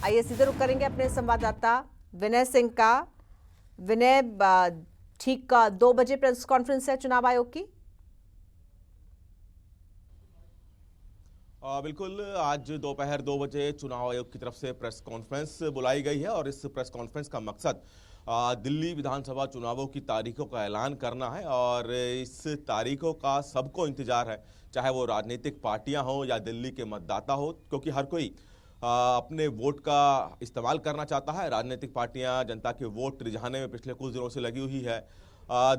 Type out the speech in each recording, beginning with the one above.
आइए सीधे रुख करेंगे अपने संवाददाता विनय सिंह का। विनय, ठीक 2 बजे प्रेस कॉन्फ्रेंस है चुनाव आयोग की। बिल्कुल, आज दोपहर 2 बजे चुनाव आयोग की तरफ से प्रेस कॉन्फ्रेंस बुलाई गई है और इस प्रेस कॉन्फ्रेंस का मकसद दिल्ली विधानसभा चुनावों की तारीखों का ऐलान करना है और इस तारीखों का सबको इंतजार है, चाहे वो राजनीतिक पार्टियां हों या दिल्ली के मतदाता हो, क्योंकि हर कोई अपने वोट का इस्तेमाल करना चाहता है। राजनीतिक पार्टियां जनता के वोट रिझाने में पिछले कुछ दिनों से लगी हुई है।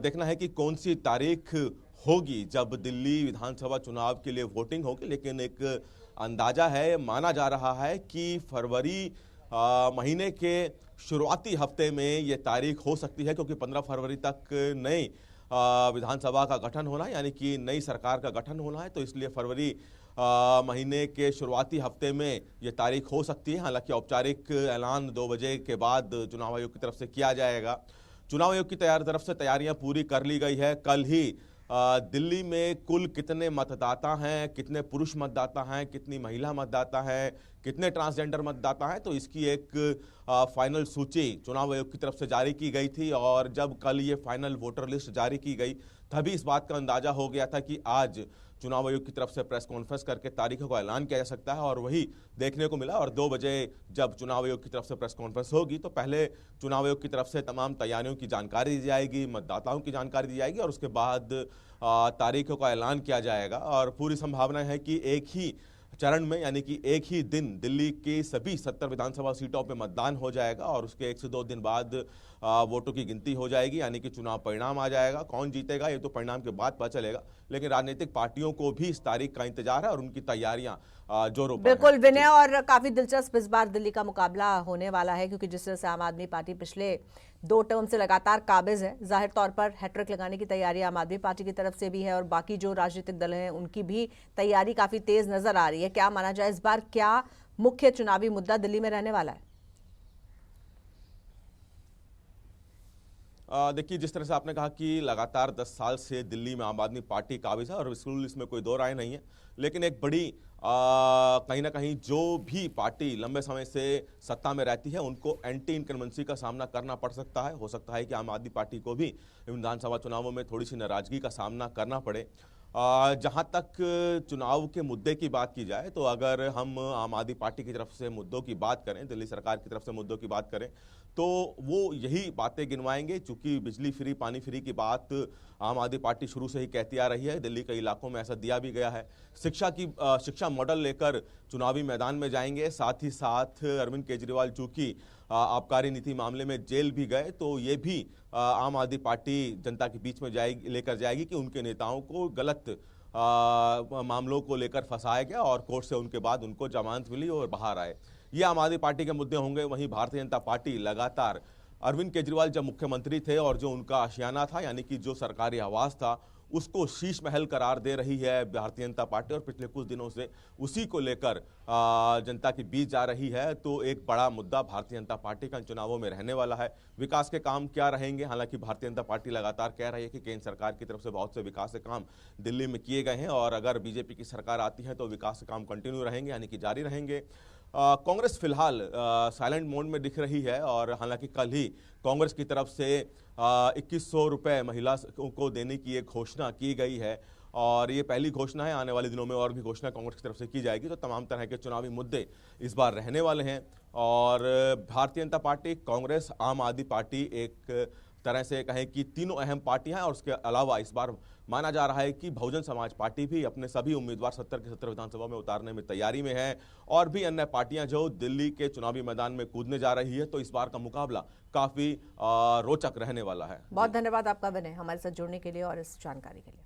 देखना है कि कौन सी तारीख होगी जब दिल्ली विधानसभा चुनाव के लिए वोटिंग होगी, लेकिन एक अंदाजा है, माना जा रहा है कि फरवरी महीने के शुरुआती हफ्ते में ये तारीख हो सकती है, क्योंकि 15 फरवरी तक नई विधानसभा का गठन होना है, यानी कि नई सरकार का गठन होना है। तो इसलिए फरवरी महीने के शुरुआती हफ्ते में ये तारीख हो सकती है। हालांकि औपचारिक ऐलान 2 बजे के बाद चुनाव आयोग की तरफ से किया जाएगा। चुनाव आयोग की तरफ से तैयारियां पूरी कर ली गई है। कल ही दिल्ली में कुल कितने मतदाता हैं, कितने पुरुष मतदाता हैं, कितनी महिला मतदाता हैं, कितने ट्रांसजेंडर मतदाता हैं, तो इसकी एक फाइनल सूची चुनाव आयोग की तरफ से जारी की गई थी। और जब कल ये फाइनल वोटर लिस्ट जारी की गई, तभी इस बात का अंदाजा हो गया था कि आज चुनाव आयोग की तरफ से प्रेस कॉन्फ्रेंस करके तारीखों का ऐलान किया जा सकता है, और वही देखने को मिला। और 2 बजे जब चुनाव आयोग की तरफ से प्रेस कॉन्फ्रेंस होगी, तो पहले चुनाव आयोग की तरफ से तमाम तैयारियों की जानकारी दी जाएगी, मतदाताओं की जानकारी दी जाएगी, और उसके बाद तारीखों का ऐलान किया जाएगा। और पूरी संभावना है कि एक ही चरण में, यानी कि एक ही दिन दिल्ली की सभी 70 विधानसभा सीटों पे मतदान हो जाएगा, और उसके 1 से 2 दिन बाद वोटों की गिनती हो जाएगी, यानी कि चुनाव परिणाम आ जाएगा। कौन जीतेगा ये तो परिणाम के बाद पता चलेगा, लेकिन राजनीतिक पार्टियों को भी इस तारीख का इंतजार है और उनकी तैयारियां जोरों पर हैं। बिल्कुल विनय, और काफी दिलचस्प इस बार दिल्ली का मुकाबला होने वाला है, क्योंकि जिस तरह से आम आदमी पार्टी पिछले 2 टर्म से लगातार काबिज है, जाहिर तौर पर हैट्रिक लगाने की तैयारी आम आदमी पार्टी की तरफ से भी है, और बाकी जो राजनीतिक दल हैं उनकी भी तैयारी काफी तेज नजर आ रही है। क्या माना जाए, इस बार क्या मुख्य चुनावी मुद्दा दिल्ली में रहने वाला है? देखिए, जिस तरह से आपने कहा कि लगातार 10 साल से दिल्ली में आम आदमी पार्टी काबिज है, और बिल्कुल इसमें कोई दो राय नहीं है, लेकिन एक बड़ी कहीं ना कहीं जो भी पार्टी लंबे समय से सत्ता में रहती है, उनको एंटी इनकम्बेंसी का सामना करना पड़ सकता है। हो सकता है कि आम आदमी पार्टी को भी विधानसभा चुनावों में थोड़ी सी नाराजगी का सामना करना पड़े। जहां तक चुनाव के मुद्दे की बात की जाए, तो अगर हम आम आदमी पार्टी की तरफ से मुद्दों की बात करें, दिल्ली सरकार की तरफ से मुद्दों की बात करें, तो वो यही बातें गिनवाएंगे। चूंकि बिजली फ्री, पानी फ्री की बात आम आदमी पार्टी शुरू से ही कहती आ रही है, दिल्ली के इलाकों में ऐसा दिया भी गया है। शिक्षा मॉडल लेकर चुनावी मैदान में जाएंगे। साथ ही साथ अरविंद केजरीवाल चूंकि आबकारी नीति मामले में जेल भी गए, तो ये भी आम आदमी पार्टी जनता के बीच में लेकर जाएगी कि उनके नेताओं को गलत मामलों को लेकर फंसाया गया और कोर्ट से उनके बाद उनको जमानत मिली और बाहर आए। ये आम आदमी पार्टी के मुद्दे होंगे। वहीं भारतीय जनता पार्टी लगातार अरविंद केजरीवाल जब मुख्यमंत्री थे और जो उनका आशियाना था, यानी कि जो सरकारी आवास था, उसको शीश महल करार दे रही है भारतीय जनता पार्टी, और पिछले कुछ दिनों से उसी को लेकर जनता के बीच जा रही है। तो एक बड़ा मुद्दा भारतीय जनता पार्टी का चुनावों में रहने वाला है। विकास के काम क्या रहेंगे? हालांकि भारतीय जनता पार्टी लगातार कह रही है कि केंद्र सरकार की तरफ से बहुत से विकास के काम दिल्ली में किए गए हैं, और अगर बीजेपी की सरकार आती है तो विकास के काम कंटिन्यू रहेंगे, यानी कि जारी रहेंगे। कांग्रेस फिलहाल साइलेंट मोड में दिख रही है, और हालांकि कल ही कांग्रेस की तरफ से 2100 रुपये महिला को देने की एक घोषणा की गई है, और ये पहली घोषणा है। आने वाले दिनों में और भी घोषणा कांग्रेस की तरफ से की जाएगी। तो तमाम तरह के चुनावी मुद्दे इस बार रहने वाले हैं, और भारतीय जनता पार्टी, कांग्रेस, आम आदमी पार्टी एक तरह से कहें कि तीनों अहम पार्टियां हैं। और उसके अलावा इस बार माना जा रहा है कि बहुजन समाज पार्टी भी अपने सभी उम्मीदवार 70 के 70 विधानसभा में उतारने में तैयारी में है, और भी अन्य पार्टियां जो दिल्ली के चुनावी मैदान में कूदने जा रही है। तो इस बार का मुकाबला काफी रोचक रहने वाला है। बहुत धन्यवाद आपका विनय, हमारे साथ जुड़ने के लिए और इस जानकारी के लिए।